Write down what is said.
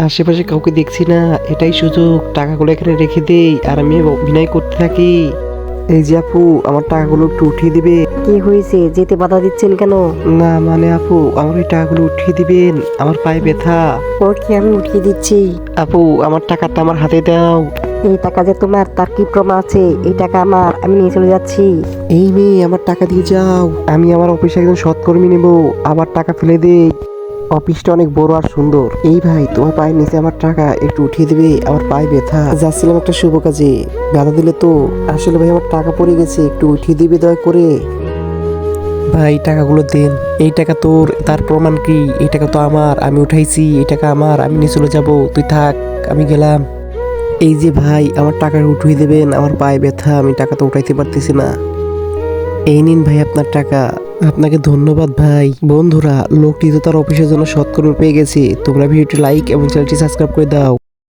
আশেপাশে কাউকে দেখছি না, এটাই সুযোগ। টাকাগুলো এখানে রেখে দেই আর আমি অভিনয় করতে থাকি। এই যে আপু, আমার টাকাগুলো একটু উঠিয়ে দিবে। কি হয়েছে, যেতে বাধা দিচ্ছেন কেন? না মানে আপু, আমার ওই টাকাগুলো উঠিয়ে দিবেন, আমার পায়ে ব্যথা। ওকে, আমি উঠিয়ে দিচ্ছি। আপু, আমার টাকাটা আমার হাতে দাও। এই টাকা যে তোমার, তার কি প্রমাণ আছে? এই টাকা আমার, আমি নিয়ে চলে যাচ্ছি। এই মেয়ে, আমার টাকা দিয়ে যাও। আমি আমার অফিসে একজন সৎকর্মী নেব, আবার টাকা ফেলে দেই। অফিসটা অনেক বড় আর সুন্দর। এই ভাই, তোমার পায়ের নিচে আমার টাকা একটু উঠিয়ে দেবে, আমার পায়ে ব্যথা। যাচ্ছিলাম একটা শুভ কাজে, বাধা দিলে তো। আসলে ভাই, আমার টাকা পড়ে গেছে, একটু উঠিয়ে দিবে দয়া করে। ভাই, টাকাগুলো দেন। এই টাকা তোর, তার প্রমাণ কি? এই টাকা তো আমার, আমি উঠাইছি। এই টাকা আমার, আমি নিয়ে চলে যাবো। তুই থাক, আমি গেলাম। এই যে ভাই, আমার টাকা উঠিয়ে দেবেন, আমার পায়ে ব্যথা, আমি টাকা তো উঠাইতে পারতেছি না। এই নিন ভাই আপনার টাকা। আপনাকে ধন্যবাদ ভাই। বন্ধুরা, লোকটি তো তার অফিসের জন্য সৎকর্মী পেয়ে গেছে। তোমরা ভিডিওটি লাইক এবং চ্যানেলটি সাবস্ক্রাইব করে দাও।